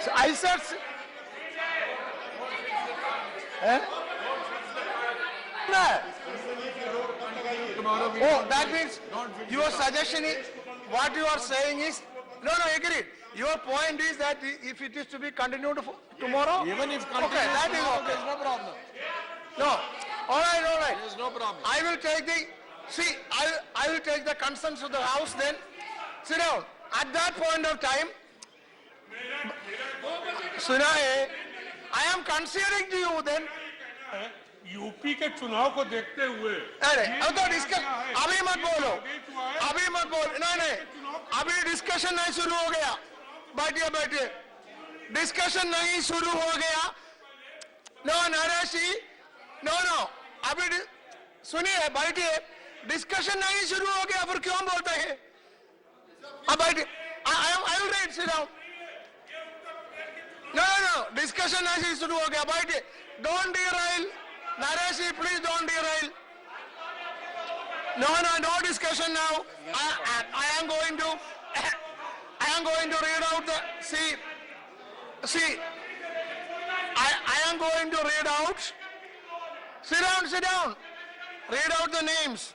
So I said, eh? No. Oh, that means your suggestion is, what you are saying is, no, agreed. Your point is that if it is to be continued tomorrow, Even if continued okay, that is tomorrow, okay. there's no problem. No, all right. There's no problem. I will take the, see, I will take the concerns of the house then. Sit down. At that point of time, Sunaye, I am considering to you then. UP के चुनाव को देखते हुए अरे अब तो discuss अभी मत बोलो, नहीं अभी डिस्कशन नहीं शुरू हो गया, बैठिए डिस्कशन नहीं शुरू हो गया। नो नरेश जी, नो अभी सुनिए, बैठिए, डिस्कशन नहीं शुरू हो गया फिर क्यों बोलते हैं? अब बैठिए, I will write, sit down. No discussion नहीं शुरू हो गया, बैठिए, don't derail Naresh, please don't derail. No discussion now. I am going to read out the, see, I am going to read out, sit down, read out the names.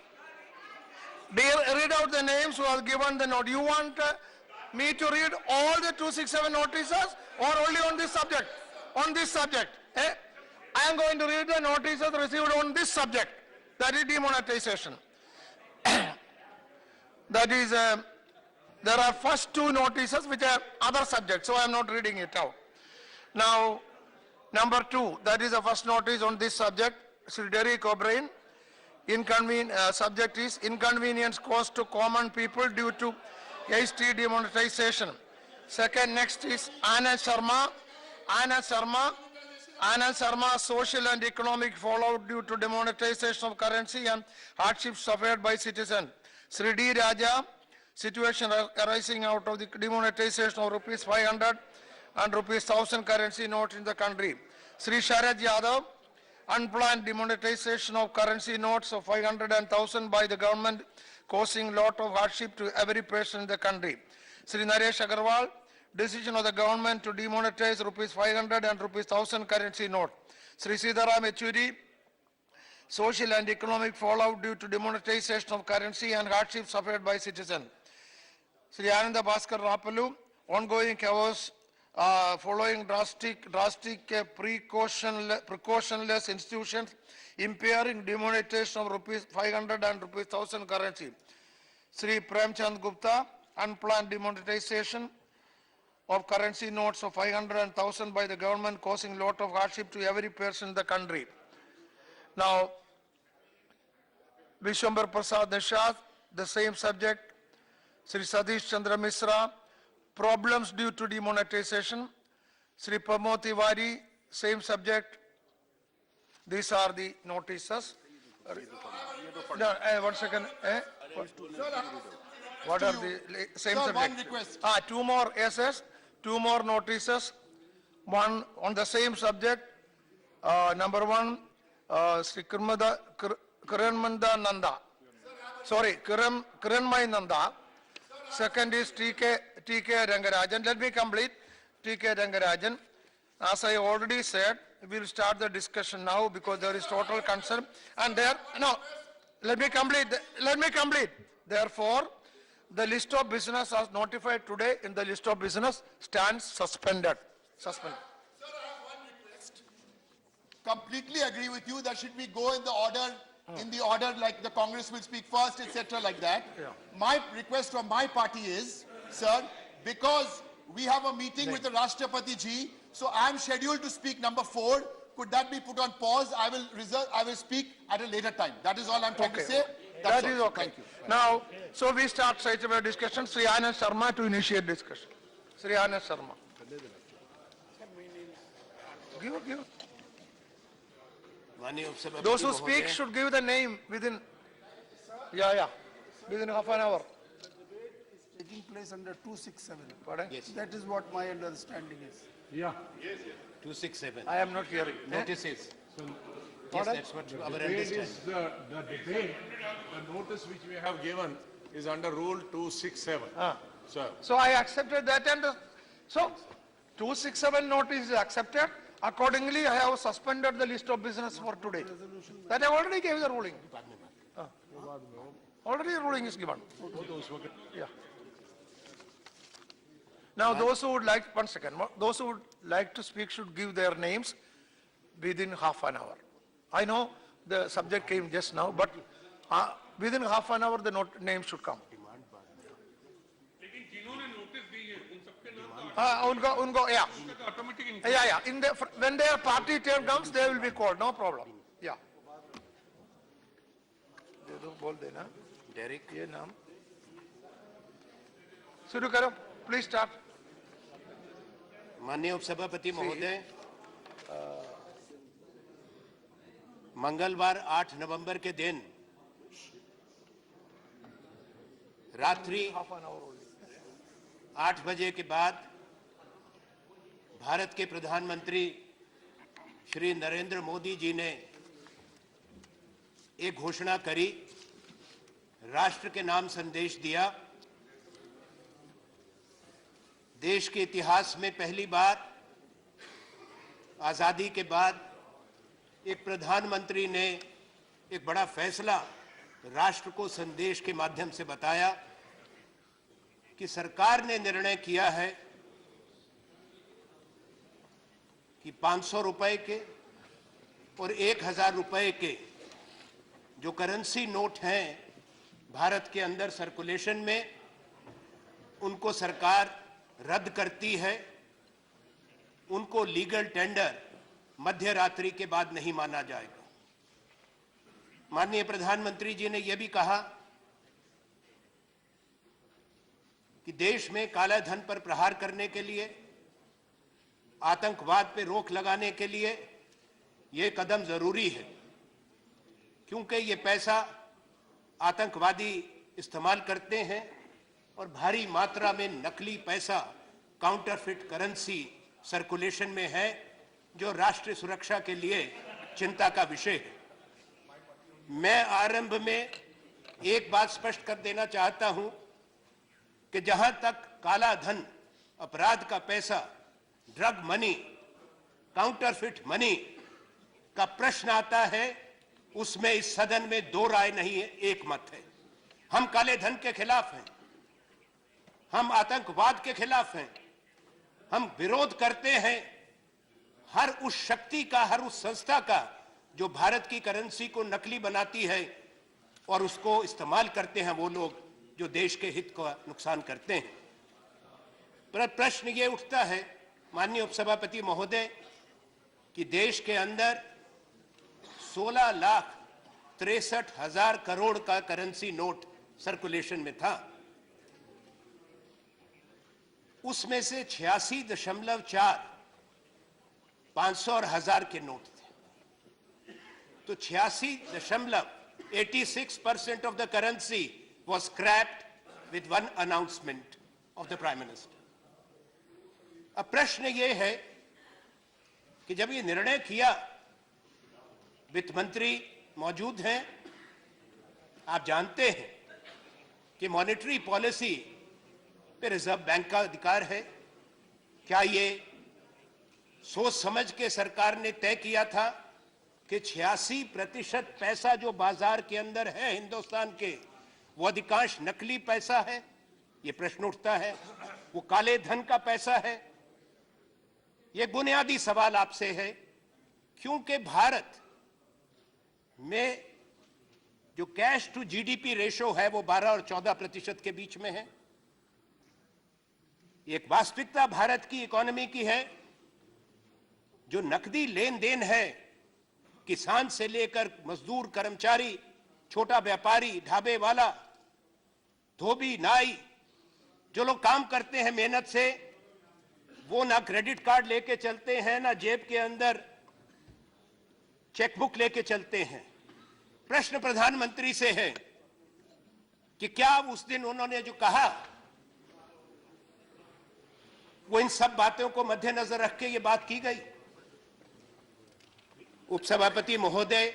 Read out the names who are given the note. You want me to read all the 267 notices or only on this subject? On this subject, eh? I am going to read the notices received on this subject, that is demonetization. That is, there are first two notices which are other subjects, so I am not reading it out. Now, number 2, that is the first notice on this subject, Sri Derek O'Brien. Subject is inconvenience caused to common people due to hasty demonetization. Second, next is Anand Sharma, social and economic fallout due to demonetization of currency and hardships suffered by citizens. Sri D. Raja, situation arising out of the demonetization of rupees 500 and rupees 1000 currency notes in the country. Sri Sharad Yadav, unplanned demonetization of currency notes of 500 and 1000 by the government, causing lot of hardship to every person in the country. Sri Naresh Agarwal, decision of the government to demonetize rupees 500 and rupees 1000 currency note. Sri Sitaram Yechury, social and economic fallout due to demonetization of currency and hardship suffered by citizens. Sri Ananda Bhaskar Rapalu, ongoing chaos following drastic precautionless institutions impairing demonetization of rupees 500 and rupees 1000 currency. Sri Premchand Gupta, unplanned demonetization of currency notes of 500 and 1000 by the government, causing lot of hardship to every person in the country. Now, Vishwambar Prasad Nishad, the same subject. Sri Satish Chandra Misra, problems due to demonetization. Sri Pramod Tiwari, same subject. These are the notices. No, 1 second. What are the same Sir, subject? one request. 2 more SS, 2 more notices. One on the same subject. Number 1, Sri Kiranmanda Nanda. Sorry, Kiranmay Nanda. Second is TK Rangarajan. Let me complete. TK Rangarajan. As I already said, we will start the discussion now because there is total concern. And there, no, let me complete. Therefore, the list of business as notified today in the list of business stands suspended. Completely agree with you that should we go in the order, like the Congress will speak first, etc. like that. Yeah. My request from my party is, sir, because we have a meeting with the Rashtrapati ji, so I am scheduled to speak number 4. Could that be put on pause? I will speak at a later time. That is all I'm trying to say. That is all. okay. Thank you. Now, so we start straight away discussion. Sri Anand Sharma to initiate discussion. Sri Anand Sharma. Give. Those who speak should give the name within. Within half an hour. Taking place under 267. Pardon? Yes. That is what my understanding is. Yeah. 267. I am not hearing. Notices. So Yes, that's what our debate understanding. is the debate, the notice which we have given is under Rule 267. Sir. So I accepted that, and so 267 notice is accepted. Accordingly, I have suspended the list of business for today. That I already gave the ruling. Already ruling is given. Yeah. Now, those who would like, one second, those who would like to speak should give their names within half an hour. I know the subject came just now, but within half an hour, the name should come. लेकिन जिन्होंने notice दी है उन सबके नाम उनको, yeah. तो automatic Yeah. When their party turn comes, they will be called, no problem. Yeah. दे दो, बोल देना. डेरिक ये नाम. शुरू करो, please start. माननीय उपसभापति महोदय, मंगलवार 8 नवंबर के दिन रात्रि 8 बजे के बाद भारत के प्रधानमंत्री श्री नरेंद्र मोदी जी ने एक घोषणा करी, राष्ट्र के नाम संदेश दिया। देश के इतिहास में पहली बार आजादी के बाद एक प्रधानमंत्री ने एक बड़ा फैसला राष्ट्र को संदेश के माध्यम से बताया कि सरकार ने निर्णय किया है कि 500 रुपए के और 1000 रुपए के जो करेंसी नोट हैं भारत के अंदर सर्कुलेशन में, उनको सरकार रद्द करती है। उनको लीगल टेंडर मध्य रात्रि के बाद नहीं माना जाएगा। माननीय प्रधानमंत्री जी ने यह भी कहा कि देश में काला धन पर प्रहार करने के लिए, आतंकवाद पर रोक लगाने के लिए यह कदम जरूरी है, क्योंकि ये पैसा आतंकवादी इस्तेमाल करते हैं और भारी मात्रा में नकली पैसा, काउंटरफिट करेंसी सर्कुलेशन में है, जो राष्ट्रीय सुरक्षा के लिए चिंता का विषय है। मैं आरंभ में एक बात स्पष्ट कर देना चाहता हूं कि जहां तक काला धन, अपराध का पैसा, ड्रग मनी, काउंटरफिट मनी का प्रश्न आता है, उसमें इस सदन में दो राय नहीं है, एक मत है। हम काले धन के खिलाफ हैं, हम आतंकवाद के खिलाफ हैं, हम विरोध करते हैं हर उस शक्ति का, हर उस संस्था का जो भारत की करेंसी को नकली बनाती है और उसको इस्तेमाल करते हैं वो लोग जो देश के हित को नुकसान करते हैं। पर प्रश्न ये उठता है माननीय उपसभापति महोदय कि देश के अंदर 16,63,000 करोड़ का करेंसी नोट सर्कुलेशन में था। उसमें से 86.4 500 और 1000 के नोट थे। तो 86% of the currency was scrapped with one announcement of the Prime Minister. अब प्रश्न ये है कि जब ये निर्णय किया, वित्त मंत्री मौजूद हैं, आप जानते हैं कि मॉनेटरी पॉलिसी पे रिजर्व बैंक का अधिकार है। क्या ये सोच समझ के सरकार ने तय किया था कि 86% पैसा जो बाजार के अंदर है हिंदुस्तान के, वो अधिकांश नकली पैसा है? ये प्रश्न उठता है। वो काले धन का पैसा है? ये बुनियादी सवाल आपसे है, क्योंकि भारत में जो कैश टू जीडीपी रेशो है वो 12 और 14% के बीच में है। एक वास्तविकता भारत की इकोनॉमी की है, जो नकदी लेन देन है, किसान से लेकर मजदूर, कर्मचारी, छोटा व्यापारी, ढाबे वाला, धोबी, नाई, जो लोग काम करते हैं मेहनत से, वो ना क्रेडिट कार्ड लेके चलते हैं, ना जेब के अंदर चेकबुक लेके चलते हैं। प्रश्न प्रधानमंत्री से है कि क्या उस दिन उन्होंने जो कहा वो इन सब बातों को मद्देनजर रख के ये बात की गई? उपसभापति महोदय,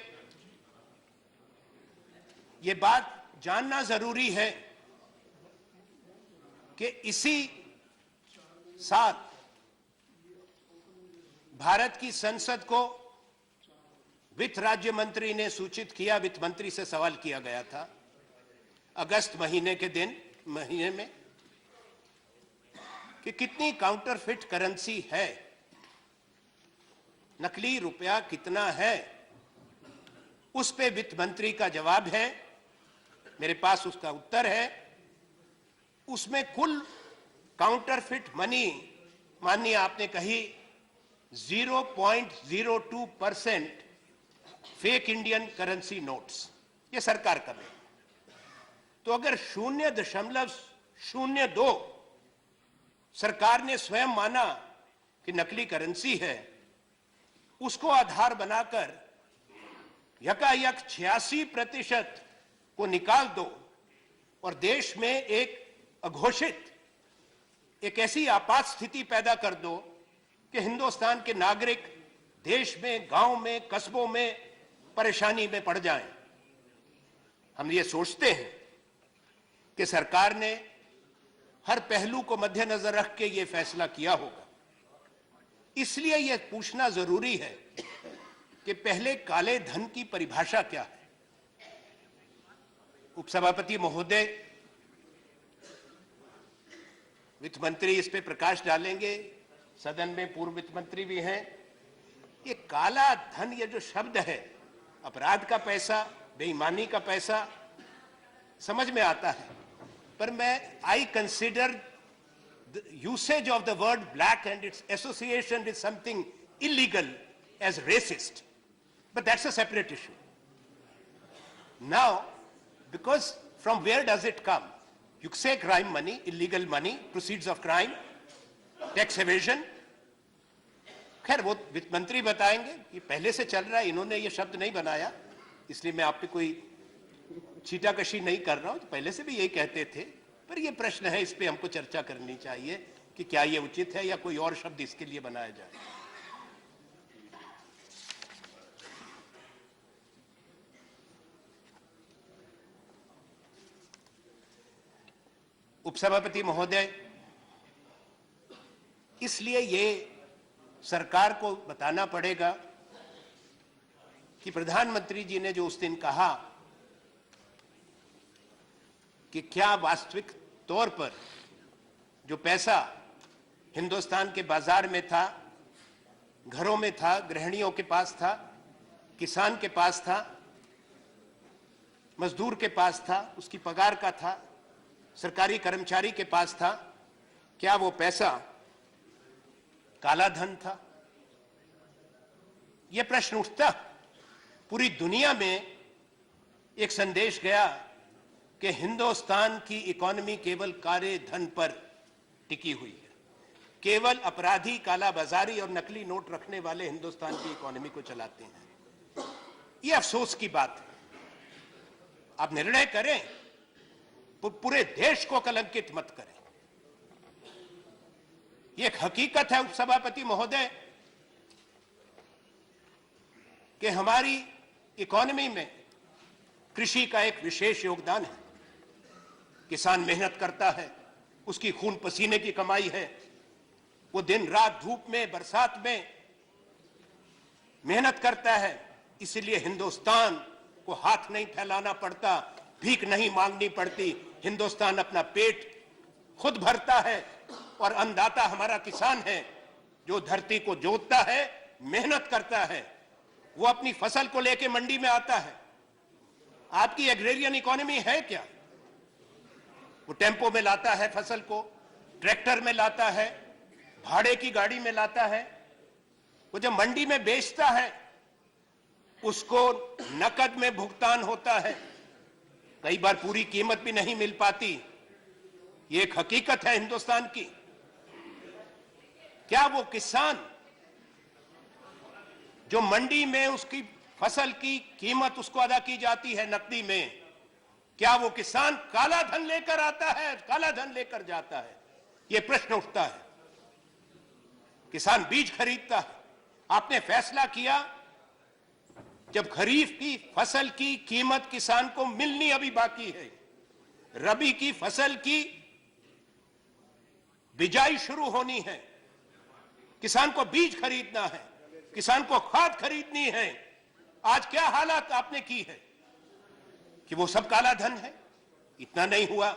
ये बात जानना जरूरी है कि इसी साल भारत की संसद को वित्त राज्य मंत्री ने सूचित किया, वित्त मंत्री से सवाल किया गया था अगस्त महीने में कि कितनी काउंटरफिट करेंसी है, नकली रुपया कितना है। उस पे वित्त मंत्री का जवाब है, मेरे पास उसका उत्तर है, उसमें कुल काउंटरफिट मनी, माननीय आपने कही 0.02% फेक इंडियन करेंसी नोट्स, ये सरकार का है। तो अगर 0.02 सरकार ने स्वयं माना कि नकली करेंसी है, उसको आधार बनाकर यकायक 86% को निकाल दो और देश में एक अघोषित एक ऐसी आपात स्थिति पैदा कर दो कि हिंदुस्तान के नागरिक देश में, गांव में, कस्बों में परेशानी में पड़ जाएं। हम ये सोचते हैं कि सरकार ने हर पहलू को मद्देनजर रख के ये फैसला किया होगा। इसलिए यह पूछना जरूरी है कि पहले काले धन की परिभाषा क्या है। उपसभापति महोदय, वित्त मंत्री इस पे प्रकाश डालेंगे, सदन में पूर्व वित्त मंत्री भी हैं। ये काला धन, ये जो शब्द है, अपराध का पैसा, बेईमानी का पैसा, समझ में आता है, पर मैं I consider the usage of the word black and its association with something illegal as racist. But that's a separate issue. Now, because from where does it come? You say crime money, illegal money, proceeds of crime, tax evasion. खैर वो वित्त मंत्री बताएंगे, ये पहले से चल रहा है, इन्होंने ये शब्द नहीं बनाया, इसलिए मैं आप पे कोई छीटाकशी नहीं कर रहा हूं। तो पहले से भी यही कहते थे, पर ये प्रश्न है, इस पे हमको चर्चा करनी चाहिए कि क्या ये उचित है या कोई और शब्द इसके लिए बनाया जाए। उपसभापति महोदय, इसलिए ये सरकार को बताना पड़ेगा कि प्रधानमंत्री जी ने जो उस दिन कहा कि क्या वास्तविक तौर पर जो पैसा हिंदुस्तान के बाजार में था, घरों में था, गृहिणियों के पास था, किसान के पास था, मजदूर के पास था, उसकी पगार का था, सरकारी कर्मचारी के पास था, क्या वो पैसा काला धन था? यह प्रश्न उठता। पूरी दुनिया में एक संदेश गया कि हिंदुस्तान की इकोनॉमी केवल काले धन पर टिकी हुई है, केवल अपराधी, कालाबाजारी और नकली नोट रखने वाले हिंदुस्तान की इकोनॉमी को चलाते हैं। यह अफसोस की बात है। आप निर्णय करें, पूरे देश को कलंकित मत करें। यह एक हकीकत है उपसभापति महोदय कि हमारी इकोनॉमी में कृषि का एक विशेष योगदान है। किसान मेहनत करता है, उसकी खून पसीने की कमाई है, वो दिन रात धूप में, बरसात में मेहनत करता है। इसलिए हिंदुस्तान को हाथ नहीं फैलाना पड़ता, भीख नहीं मांगनी पड़ती। हिंदुस्तान अपना पेट खुद भरता है और अन्नदाता हमारा किसान है, जो धरती को जोतता है, मेहनत करता है। वो अपनी फसल को लेके मंडी में आता है। आपकी एग्रेरियन इकोनॉमी है क्या? वो टेम्पो में लाता है फसल को, ट्रैक्टर में लाता है, भाड़े की गाड़ी में लाता है। वो जब मंडी में बेचता है, उसको नकद में भुगतान होता है। कई बार पूरी कीमत भी नहीं मिल पाती। ये एक हकीकत है हिंदुस्तान की। क्या वो किसान जो मंडी में उसकी फसल की कीमत उसको अदा की जाती है नकदी में, क्या वो किसान काला धन लेकर आता है, काला धन लेकर जाता है? यह प्रश्न उठता है। किसान बीज खरीदता है। आपने फैसला किया, जब खरीफ की फसल की कीमत किसान को मिलनी अभी बाकी है, रबी की फसल की बिजाई शुरू होनी है, किसान को बीज खरीदना है, किसान को खाद खरीदनी है, आज क्या हालात आपने की है कि वो सब काला धन है। इतना नहीं हुआ,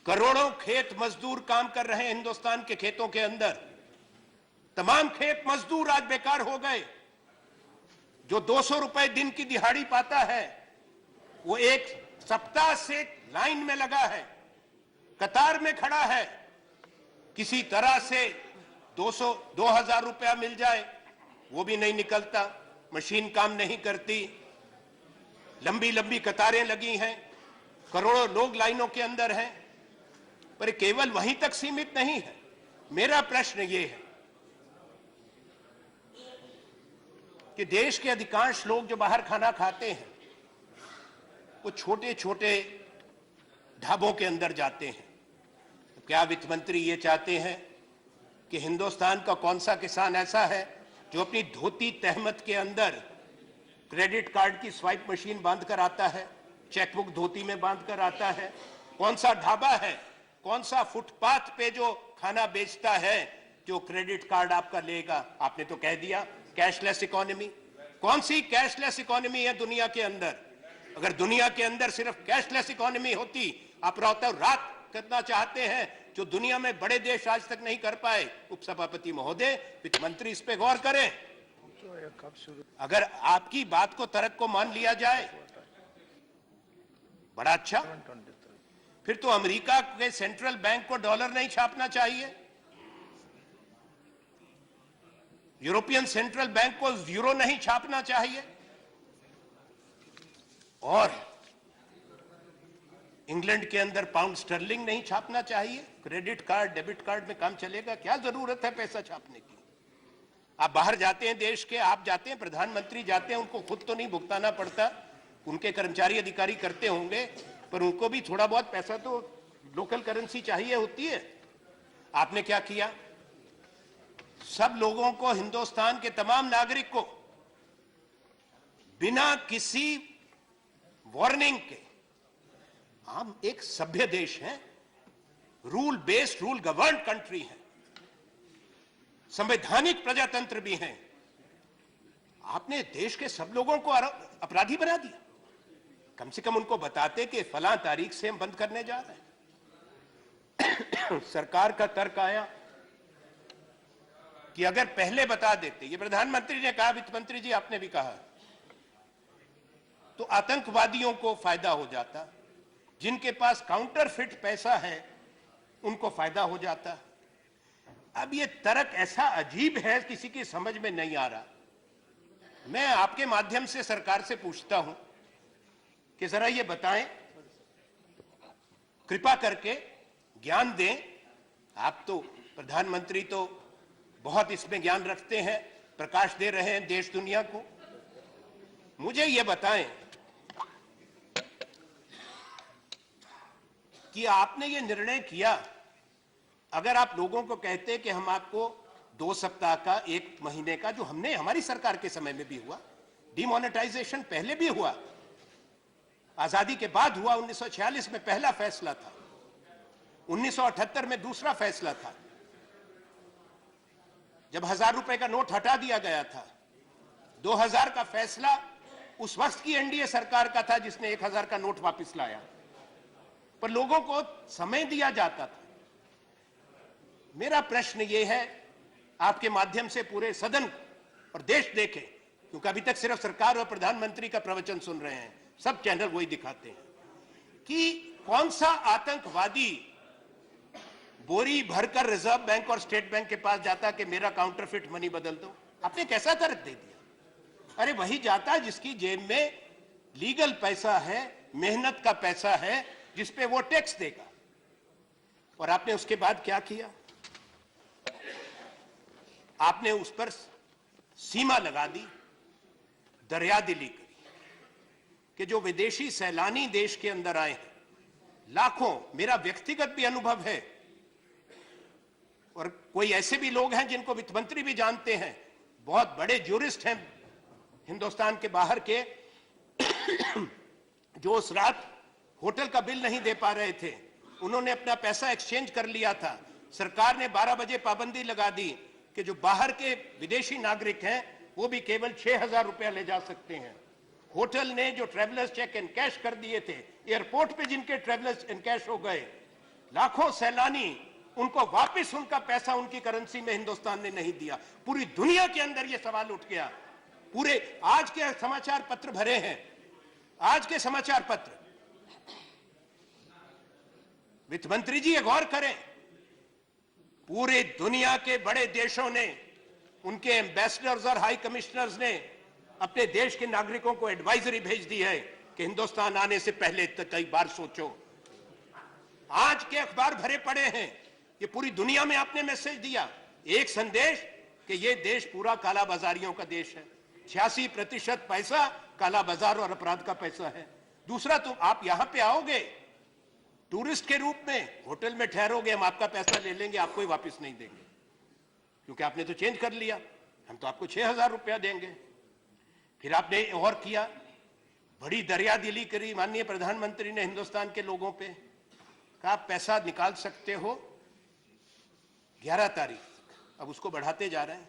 करोड़ों खेत मजदूर काम कर रहे हैं हिंदुस्तान के खेतों के अंदर, तमाम खेत मजदूर आज बेकार हो गए। जो 200 रुपए दिन की दिहाड़ी पाता है वो एक सप्ताह से लाइन में लगा है, कतार में खड़ा है, किसी तरह से 2000 रुपया मिल जाए वो भी नहीं निकलता, मशीन काम नहीं करती, लंबी लंबी कतारें लगी हैं, करोड़ों लोग लाइनों के अंदर हैं। पर केवल वहीं तक सीमित नहीं है। मेरा प्रश्न ये है कि देश के अधिकांश लोग जो बाहर खाना खाते हैं वो छोटे छोटे ढाबों के अंदर जाते हैं। तो क्या वित्त मंत्री ये चाहते हैं कि हिंदुस्तान का कौन सा किसान ऐसा है जो अपनी धोती तहमत के अंदर क्रेडिट कार्ड की स्वाइप मशीन बांध कर आता है, चेकबुक धोती में बांध कर आता है? कौन सा ढाबा है, कौन सा फुटपाथ पे जो खाना बेचता है जो क्रेडिट कार्ड आपका लेगा? आपने तो कह दिया कैशलेस इकोनॉमी। कौन सी कैशलेस इकोनॉमी है दुनिया के अंदर? अगर दुनिया के अंदर सिर्फ कैशलेस इकोनॉमी होती, आप रातों रात करना चाहते हैं जो दुनिया में बड़े देश आज तक नहीं कर पाए। उपसभापति महोदय, वित्त मंत्री इस पे गौर करें। अगर आपकी बात को तर्क को मान लिया जाए बड़ा अच्छा, फिर तो अमेरिका के सेंट्रल बैंक को डॉलर नहीं छापना चाहिए, यूरोपियन सेंट्रल बैंक को यूरो नहीं छापना चाहिए, और इंग्लैंड के अंदर पाउंड स्टर्लिंग नहीं छापना चाहिए। क्रेडिट कार्ड डेबिट कार्ड में काम चलेगा? क्या जरूरत है पैसा छापने की? आप बाहर जाते हैं देश के, आप जाते हैं, प्रधानमंत्री जाते हैं, उनको खुद तो नहीं भुगताना पड़ता, उनके कर्मचारी अधिकारी करते होंगे, पर उनको भी थोड़ा बहुत पैसा तो लोकल करेंसी चाहिए होती है। आपने क्या किया? सब लोगों को, हिंदुस्तान के तमाम नागरिक को बिना किसी वार्निंग के, हम एक सभ्य देश हैं, rule based, rule governed country है, संवैधानिक प्रजातंत्र भी हैं, आपने देश के सब लोगों को अपराधी बना दिया। कम से कम उनको बताते कि फलां तारीख से हम बंद करने जा रहे हैं। सरकार का तर्क आया कि अगर पहले बता देते, ये प्रधानमंत्री ने कहा, वित्त मंत्री जी आपने भी कहा, तो आतंकवादियों को फायदा हो जाता, जिनके पास काउंटरफिट पैसा है उनको फायदा हो जाता। अब ये तर्क ऐसा अजीब है, किसी की समझ में नहीं आ रहा। मैं आपके माध्यम से सरकार से पूछता हूं कि जरा ये बताएं, कृपा करके ज्ञान दें। आप तो प्रधानमंत्री तो बहुत इसमें ज्ञान रखते हैं, प्रकाश दे रहे हैं देश दुनिया को। मुझे ये बताएं कि आपने ये निर्णय किया, अगर आप लोगों को कहते कि हम आपको 2 सप्ताह का, 1 महीने का, जो हमने हमारी सरकार के समय में भी हुआ, डिमोनेटाइजेशन पहले भी हुआ, आजादी के बाद हुआ, 1946 में पहला फैसला था, 1978 में दूसरा फैसला था, जब 1000 रुपए का नोट हटा दिया गया था। 2000 का फैसला उस वक्त की एनडीए सरकार का था जिसने 1000 का नोट वापस लाया, पर लोगों को समय दिया जाता था। मेरा प्रश्न यह है, आपके माध्यम से पूरे सदन और देश देखे, क्योंकि अभी तक सिर्फ सरकार और प्रधानमंत्री का प्रवचन सुन रहे हैं, सब चैनल वही दिखाते हैं, कि कौन सा आतंकवादी बोरी भरकर रिजर्व बैंक और स्टेट बैंक के पास जाता कि मेरा काउंटरफिट मनी बदल दो? आपने कैसा तर्क दे दिया? अरे वही जाता जिसकी जेब में लीगल पैसा है, मेहनत का पैसा है, जिसपे वो टैक्स देगा। और आपने उसके बाद क्या किया? आपने उस पर सीमा लगा दी, दरियादिली करी कि जो विदेशी सैलानी देश के अंदर आए हैं, लाखों, मेरा व्यक्तिगत भी अनुभव है, और कोई ऐसे भी लोग हैं जिनको वित्त मंत्री भी जानते हैं, बहुत बड़े ज्यूरिस्ट हैं हिंदुस्तान के बाहर के, जो उस रात होटल का बिल नहीं दे पा रहे थे, उन्होंने अपना पैसा एक्सचेंज कर लिया था। सरकार ने 12 बजे पाबंदी लगा दी, कि जो बाहर के विदेशी नागरिक हैं वो भी केवल 6,000 रुपया ले जा सकते हैं। होटल ने जो ट्रेवलर्स चेक इन कैश कर दिए थे, एयरपोर्ट पे जिनके ट्रेवलर्स इन कैश हो गए, लाखों सैलानी, उनको वापस उनका पैसा उनकी करेंसी में हिंदुस्तान ने नहीं दिया। पूरी दुनिया के अंदर यह सवाल उठ गया। पूरे आज के समाचार पत्र भरे हैं, आज के समाचार पत्र। वित्त मंत्री जी ये गौर करें, पूरे दुनिया के बड़े देशों ने, उनके एम्बेसडर्स और हाई कमिश्नर्स ने अपने देश के नागरिकों को एडवाइजरी भेज दी है कि हिंदुस्तान आने से पहले कई बार सोचो। आज के अखबार भरे पड़े हैं, ये पूरी दुनिया में आपने मैसेज दिया, एक संदेश कि ये देश पूरा काला बाजारियों का देश है। 86% पैसा काला बाजार और अपराध का पैसा है। दूसरा, तुम आप यहां पे आओगे टूरिस्ट के रूप में, होटल में ठहरोगे, हम आपका पैसा ले लेंगे, आपको ही वापस नहीं देंगे, क्योंकि आपने तो चेंज कर लिया, हम तो आपको 6,000 रुपया देंगे। फिर आपने और किया, बड़ी दरियादिली करी माननीय प्रधानमंत्री ने हिंदुस्तान के लोगों पे, कहा आप पैसा निकाल सकते हो 11 तारीख तक। अब उसको बढ़ाते जा रहे हैं,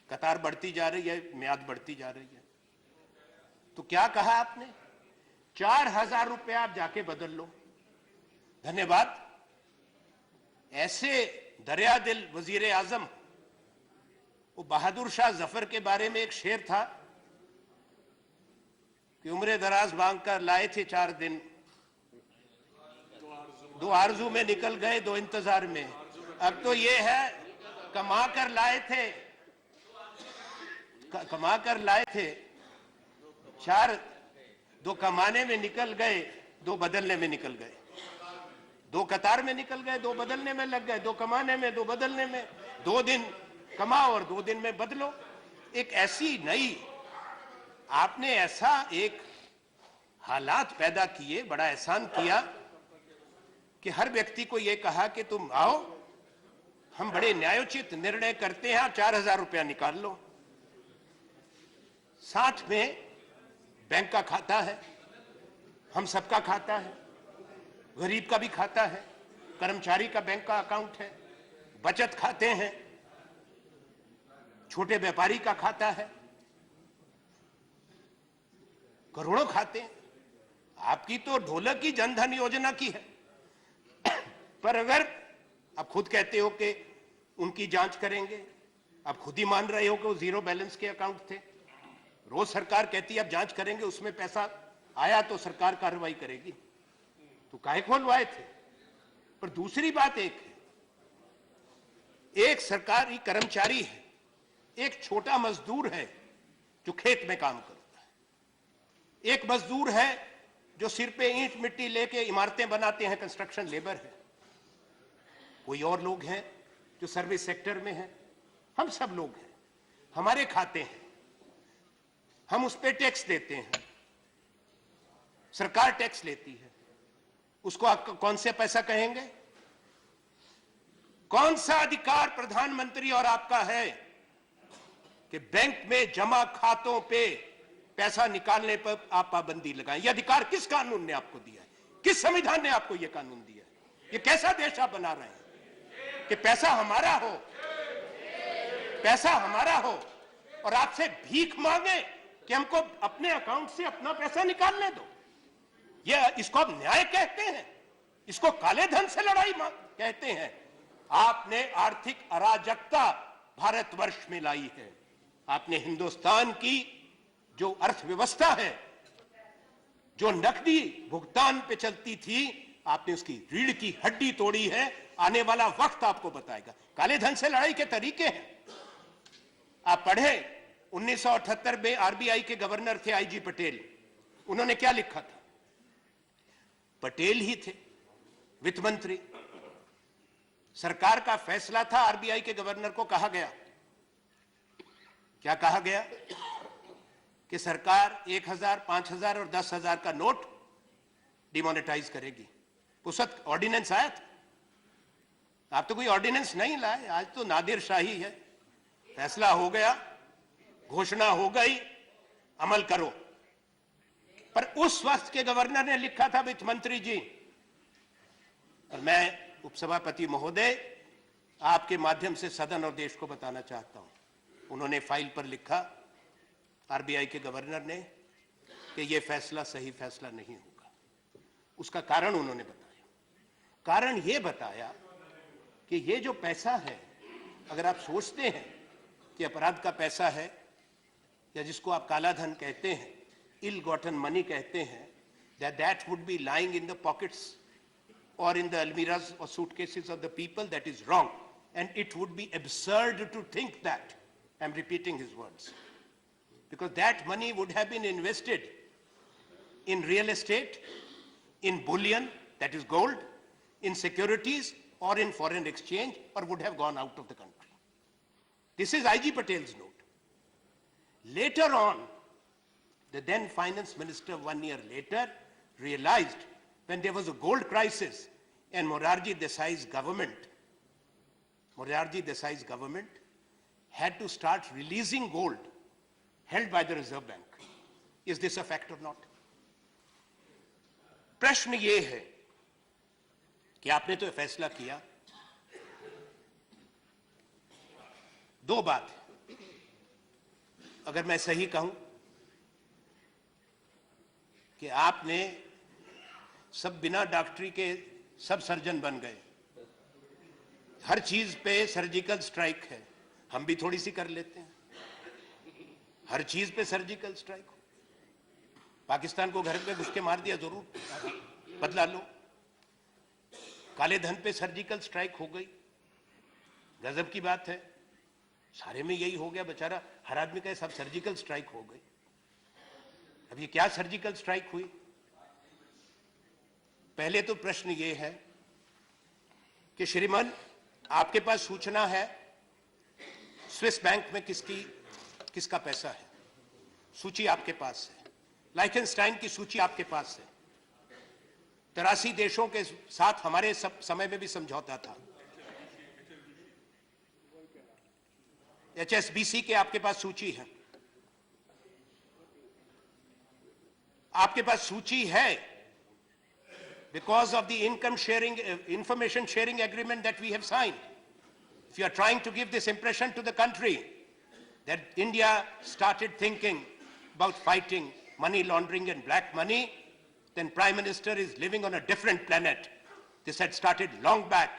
कतार बढ़ती जा रही है, म्याद बढ़ती जा रही है। तो क्या कहा आपने? 4,000 रुपया आप जाके बदल लो। धन्यवाद। ऐसे दरियादिल वजीर आजम, वो बहादुर शाह जफर के बारे में एक शेर था कि उम्र दराज मांग कर लाए थे 4 दिन, 2 आरजू में निकल गए 2 इंतजार में। अब तो ये है कमा कर लाए थे 4, 2 कमाने में निकल गए, 2 बदलने में निकल गए, 2 कतार में निकल गए, 2 बदलने में लग गए, 2 कमाने में, 2 बदलने में। 2 दिन कमाओ और 2 दिन में बदलो। एक ऐसी नई आपने ऐसा एक हालात पैदा किए, बड़ा एहसान किया कि हर व्यक्ति को यह कहा कि तुम आओ, हम बड़े न्यायोचित निर्णय करते हैं, 4,000 रुपया निकाल लो। साथ में बैंक का खाता है, हम सबका खाता है, गरीब का भी खाता है, कर्मचारी का बैंक का अकाउंट है, बचत खाते हैं, छोटे व्यापारी का खाता है, करोड़ों खाते हैं। आपकी तो ढोलक की जनधन योजना की है, पर अगर आप खुद कहते हो कि उनकी जांच करेंगे, आप खुद ही मान रहे हो कि वो 0 बैलेंस के अकाउंट थे, रोज सरकार कहती है अब जांच करेंगे, उसमें पैसा आया तो सरकार कार्रवाई करेगी, तो काहे खोलवाए थे। पर दूसरी बात एक है, एक सरकारी कर्मचारी है, एक छोटा मजदूर है जो खेत में काम करता है, एक मजदूर है जो सिर पे ईंट मिट्टी लेके इमारतें बनाते हैं, कंस्ट्रक्शन लेबर है, कोई और लोग हैं जो सर्विस सेक्टर में हैं, हम सब लोग हैं, हमारे खाते हैं, हम उस पे टैक्स देते हैं, सरकार टैक्स लेती है, उसको आप कौन से पैसा कहेंगे? कौन सा अधिकार प्रधानमंत्री और आपका है कि बैंक में जमा खातों पे पैसा निकालने पर आप पाबंदी लगाएं? यह अधिकार किस कानून ने आपको दिया है? किस संविधान ने आपको यह कानून दिया है? यह कैसा देश आप बना रहे हैं कि पैसा हमारा हो, पैसा हमारा हो और आपसे भीख मांगे कि हमको अपने अकाउंट से अपना पैसा निकालने दो? यह इसको आप न्याय कहते हैं? इसको काले धन से लड़ाई कहते हैं? आपने आर्थिक अराजकता भारतवर्ष में लाई है। आपने हिंदुस्तान की जो अर्थव्यवस्था है, जो नकदी भुगतान पे चलती थी, आपने उसकी रीढ़ की हड्डी तोड़ी है। आने वाला वक्त आपको बताएगा। काले धन से लड़ाई के तरीके हैं। आप पढ़े 1978 में आरबीआई के गवर्नर थे आईजी पटेल, उन्होंने क्या लिखा था? पटेल ही थे वित्त मंत्री, सरकार का फैसला था, आरबीआई के गवर्नर को कहा गया, क्या कहा गया कि सरकार 1,000, 5,000 और 10,000 का नोट डिमोनेटाइज करेगी। उस वक्त ऑर्डिनेंस आया था। आप तो कोई ऑर्डिनेंस नहीं लाए, आज तो नादिर शाही है, फैसला हो गया, घोषणा हो गई, अमल करो। पर उस वक्त के गवर्नर ने लिखा था वित्त मंत्री जी, और मैं उपसभापति महोदय आपके माध्यम से सदन और देश को बताना चाहता हूं। उन्होंने फाइल पर लिखा, आरबीआई के गवर्नर ने, कि यह फैसला सही फैसला नहीं होगा। उसका कारण उन्होंने बताया। कारण यह बताया कि यह जो पैसा है, अगर आप सोचते हैं कि अपराध का पैसा है, या जिसको आप काला धन कहते हैं, इल गॉटन मनी कहते हैं, that would be lying in the pockets or in the almirahs or suitcases of the people, that is wrong. And it would be absurd to think that. I'm repeating his words. Because that money would have been invested in real estate, in bullion, that is gold, in securities, or in foreign exchange, or would have gone out of the country. This is IG Patel's note. Later on, the then finance minister 1 year later realized, when there was a gold crisis and Morarji Desai's government had to start releasing gold held by the Reserve Bank. Is this a fact or not? प्रश्न ये है कि आपने तो फैसला किया। दो बात, अगर मैं सही कहूं कि आपने सब बिना डॉक्टरी के सब सर्जन बन गए, हर चीज पे सर्जिकल स्ट्राइक है, हम भी थोड़ी सी कर लेते हैं, हर चीज पे सर्जिकल स्ट्राइक हो। पाकिस्तान को घर पे घुस के मार दिया, जरूर बदला लो। काले धन पे सर्जिकल स्ट्राइक हो गई, गजब की बात है। सारे में यही हो गया, बेचारा हर आदमी का सब सर्जिकल स्ट्राइक हो गई। अब ये क्या सर्जिकल स्ट्राइक हुई? पहले तो प्रश्न ये है कि श्रीमान, आपके पास सूचना है स्विस बैंक में किसका पैसा है, सूची आपके पास है। लाइखनस्टाइन की सूची आपके पास है। 83 देशों के साथ हमारे सब समय में भी समझौता था। HSBC के आपके पास सूची है, आपके पास सूची है, because of the information sharing agreement that we have signed. If you are trying to give this impression to the country that India started thinking about fighting money laundering and black money, then Prime Minister is living on a different planet. This had started long back.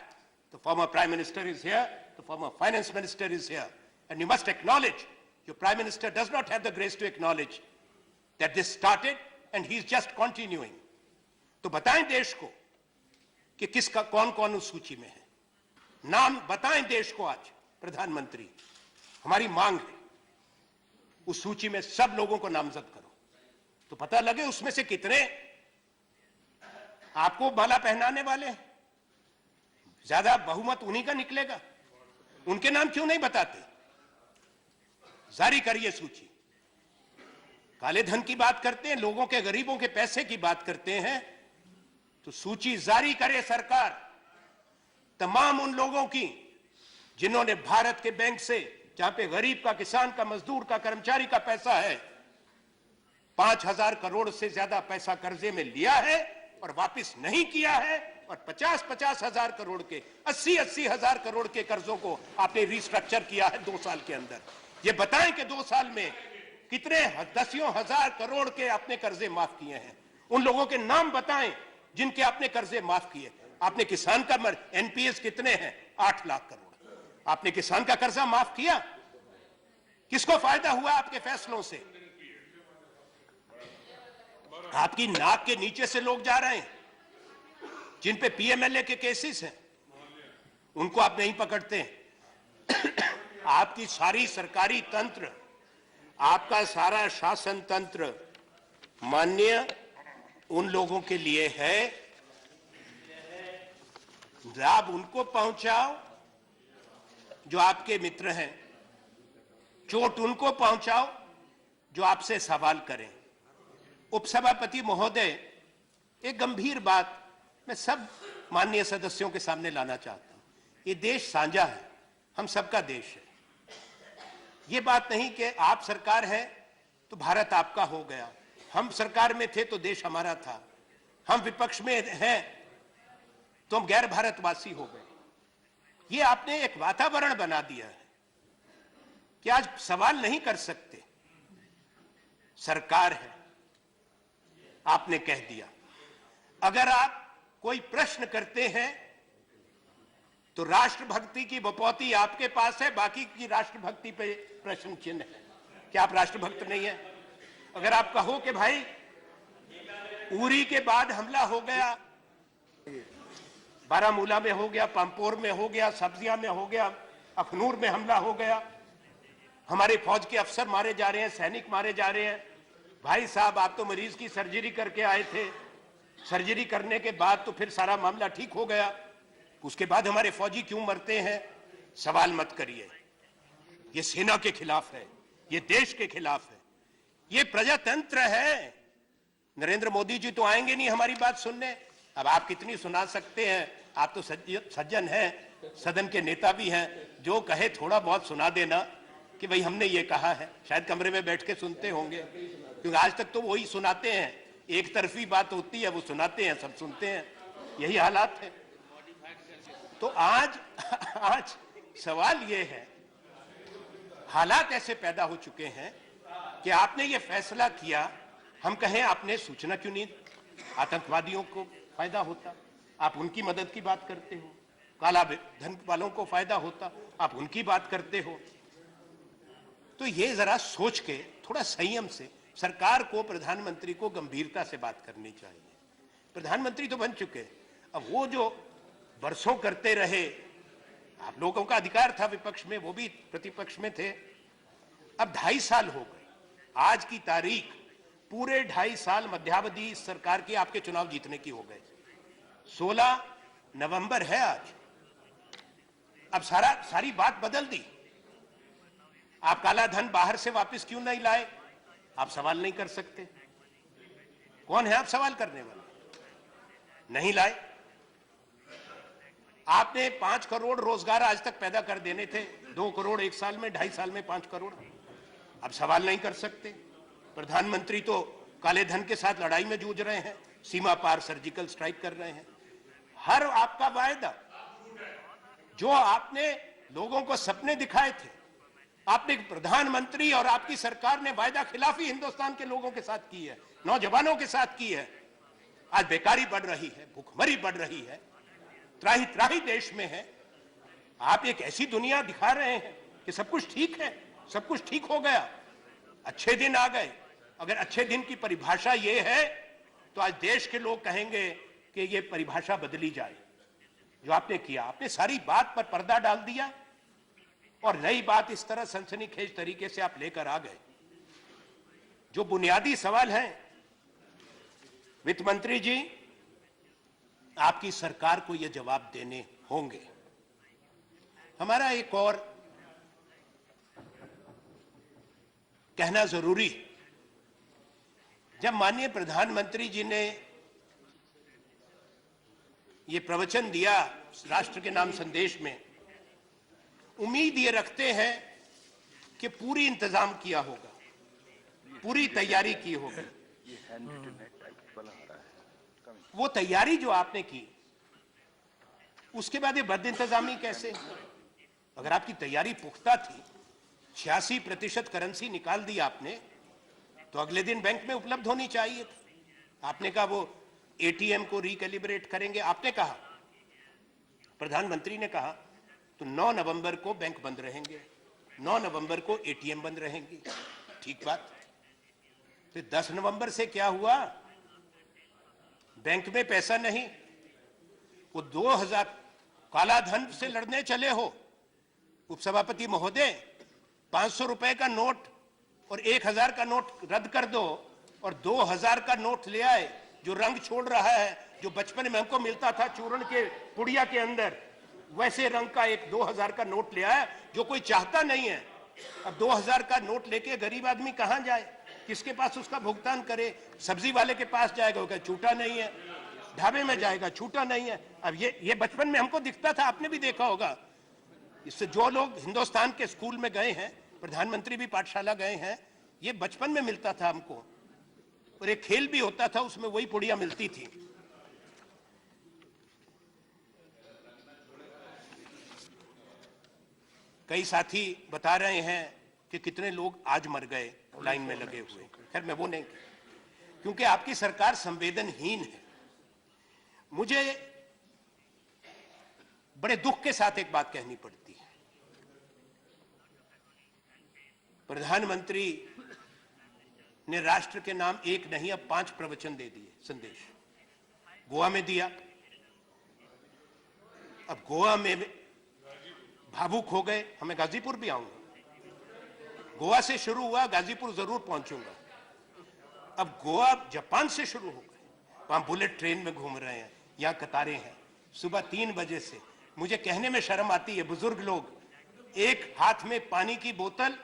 The former Prime Minister is here, the former Finance Minister is here. And you must acknowledge, your Prime Minister does not have the grace to acknowledge that this started and he's just continuing. तो बताएं देश को कि किसका कौन उस सूची में है। नाम बताएं देश को आज, प्रधानमंत्री, हमारी मांग है उस सूची में सब लोगों को नामजद करो, तो पता लगे उसमें से कितने आपको माला पहनाने वाले हैं। ज्यादा बहुमत उन्हीं का निकलेगा, उनके नाम क्यों नहीं बताते? जारी करिए सूची। काले धन की बात करते हैं, लोगों के, गरीबों के पैसे की बात करते हैं, तो सूची जारी करे सरकार तमाम उन लोगों की जिन्होंने भारत के बैंक से, जहां पे गरीब का, किसान का, मजदूर का, कर्मचारी का पैसा है, 5,000 करोड़ से ज्यादा पैसा कर्जे में लिया है और वापस नहीं किया है, और 50-50 हजार करोड़ के, 80-80 हजार करोड़ के कर्जों को आपने रिस्ट्रक्चर किया है 2 साल के अंदर। ये बताएं कि 2 साल में कितने दसियों हजार करोड़ के आपने कर्जे माफ किए हैं। उन लोगों के नाम बताएं जिनके आपने कर्जे माफ किए। आपने किसान का एनपीएस कितने हैं? 8 लाख करोड़। आपने किसान का कर्जा माफ किया? किसको फायदा हुआ आपके फैसलों से? आपकी नाक के नीचे से लोग जा रहे हैं, जिन पे पीएमएलए के केसेस हैं, उनको आप नहीं पकड़ते हैं। आपकी सारी सरकारी तंत्र, आपका सारा शासन तंत्र मान्य उन लोगों के लिए है, लाभ उनको पहुंचाओ जो आपके मित्र हैं, चोट उनको पहुंचाओ जो आपसे सवाल करें। उपसभापति महोदय, एक गंभीर बात मैं सब माननीय सदस्यों के सामने लाना चाहता हूं। ये देश साझा है, हम सबका देश है। ये बात नहीं कि आप सरकार है तो भारत आपका हो गया, हम सरकार में थे तो देश हमारा था, हम विपक्ष में हैं तो हम गैर भारतवासी हो गए। ये आपने एक वातावरण बना दिया है कि आज सवाल नहीं कर सकते। सरकार है, आपने कह दिया। अगर आप कोई प्रश्न करते हैं तो राष्ट्रभक्ति की बपौती आपके पास है, बाकी की राष्ट्रभक्ति पे प्रश्न चिन्ह है। क्या आप राष्ट्रभक्त नहीं है? अगर आप कहो कि भाई उरी के बाद हमला हो गया, बारामूला में हो गया, पांपोर में हो गया, सब्जियां में हो गया, अखनूर में हमला हो गया, हमारे फौज के अफसर मारे जा रहे हैं, सैनिक मारे जा रहे हैं। भाई साहब, आप तो मरीज की सर्जरी करके आए थे, सर्जरी करने के बाद तो फिर सारा मामला ठीक हो गया, उसके बाद हमारे फौजी क्यों मरते हैं? सवाल मत करिए। ये सेना के खिलाफ है, ये देश के खिलाफ है, ये प्रजातंत्र है। नरेंद्र मोदी जी तो आएंगे नहीं हमारी बात सुनने। अब आप कितनी सुना सकते हैं? आप तो सज्जन हैं, सदन के नेता भी हैं, जो कहे थोड़ा बहुत सुना देना कि भाई हमने ये कहा है। शायद कमरे में बैठ के सुनते होंगे, क्योंकि आज तक तो वही सुनाते हैं, एक तरफी बात होती है, वो सुनाते हैं, सब सुनते हैं, यही हालात है। तो आज सवाल ये है, हालात ऐसे पैदा हो चुके हैं कि आपने ये फैसला किया। हम कहें आपने सूचना क्यों नहीं, आतंकवादियों को फायदा होता, आप उनकी मदद की बात करते हो, काला धन वालों को फायदा होता, आप उनकी बात करते हो। तो ये जरा सोच के, थोड़ा संयम से सरकार को, प्रधानमंत्री को गंभीरता से बात करनी चाहिए। प्रधानमंत्री तो बन चुके, अब वो जो बरसों करते रहे, आप लोगों का अधिकार था विपक्ष में, वो भी प्रतिपक्ष में थे। अब 2.5 साल हो गए, आज की तारीख पूरे 2.5 साल मध्यावधि सरकार की आपके चुनाव जीतने की हो गए। 16 नवंबर है आज। अब सारी बात बदल दी। आप काला धन बाहर से वापस क्यों नहीं लाए? आप सवाल नहीं कर सकते। कौन है आप सवाल करने वाले? नहीं लाए। आपने 5 करोड़ रोजगार आज तक पैदा कर देने थे, 2 करोड़ एक साल में, 2.5 साल में 5 करोड़। अब सवाल नहीं कर सकते। प्रधानमंत्री तो काले धन के साथ लड़ाई में जूझ रहे हैं, सीमा पार सर्जिकल स्ट्राइक कर रहे हैं। हर आपका वायदा, जो आपने लोगों को सपने दिखाए थे, आपने प्रधानमंत्री और आपकी सरकार ने वायदा खिलाफी हिंदुस्तान के लोगों के साथ की है, नौजवानों के साथ की है। आज बेकारी बढ़ रही है, भूखमरी बढ़ रही है, त्राही त्राही देश में है। आप एक ऐसी दुनिया दिखा रहे हैं कि सब कुछ ठीक है, सब कुछ ठीक हो गया, अच्छे दिन आ गए। अगर अच्छे दिन की परिभाषा ये है तो आज देश के लोग कहेंगे कि ये परिभाषा बदली जाए। जो आपने किया, आपने सारी बात पर पर्दा डाल दिया और नई बात इस तरह सनसनीखेज तरीके से आप लेकर आ गए। जो बुनियादी सवाल है, वित्त मंत्री जी, आपकी सरकार को यह जवाब देने होंगे। हमारा एक और कहना जरूरी है। जब माननीय प्रधानमंत्री जी ने ये प्रवचन दिया राष्ट्र के नाम संदेश में, उम्मीद ये रखते हैं कि पूरी इंतजाम किया होगा, पूरी तैयारी की होगी। वो तैयारी जो आपने की, उसके बाद ये बद इंतजामी कैसे? अगर आपकी तैयारी पुख्ता थी, 86% करेंसी निकाल दी आपने, तो अगले दिन बैंक में उपलब्ध होनी चाहिए थी। आपने कहा वो एटीएम को रिकैलिब्रेट करेंगे, आपने कहा, प्रधानमंत्री ने कहा, तो 9 नवंबर को बैंक बंद रहेंगे, 9 नवंबर को एटीएम बंद रहेंगी। ठीक बात। फिर 10 नवंबर से क्या हुआ? बैंक में पैसा नहीं, वो 2000 काला धन से लड़ने चले हो उपसभापति महोदय। 500 रुपए का नोट और 1000 का नोट रद्द कर दो और 2000 का नोट ले आए, जो रंग छोड़ रहा है, जो बचपन में हमको मिलता था चूर्ण के पुड़िया के अंदर, वैसे रंग का एक 2000 का नोट ले आया, जो कोई चाहता नहीं है। अब 2000 का नोट लेके गरीब आदमी कहां जाए, किसके पास उसका भुगतान करे? सब्जी वाले के पास जाएगा, वो छूटा नहीं है, ढाबे में जाएगा, छूटा नहीं है। अब ये बचपन में हमको दिखता था, आपने भी देखा होगा। इससे जो लोग हिंदुस्तान के स्कूल में गए हैं, प्रधानमंत्री भी पाठशाला गए हैं, ये बचपन में मिलता था हमको। और एक खेल भी होता था, उसमें वही पुड़िया मिलती थी। कई साथी बता रहे हैं कि कितने लोग आज मर गए लाइन में लगे हुए। खैर मैं वो नहीं, क्योंकि आपकी सरकार संवेदनहीन है। मुझे बड़े दुख के साथ एक बात कहनी पड़ती है। प्रधानमंत्री ने राष्ट्र के नाम एक नहीं अब 5 प्रवचन दे दिए, संदेश गोवा में दिया। अब गोवा में भावुक हो गए, हमें गाजीपुर भी आऊंगा। गोवा से शुरू हुआ, गाजीपुर जरूर पहुंचूंगा। अब गोवा जापान से शुरू हो गए, वहां बुलेट ट्रेन में घूम रहे हैं, यहां कतारें हैं सुबह 3 बजे से। मुझे कहने में शर्म आती है, बुजुर्ग लोग एक हाथ में पानी की बोतल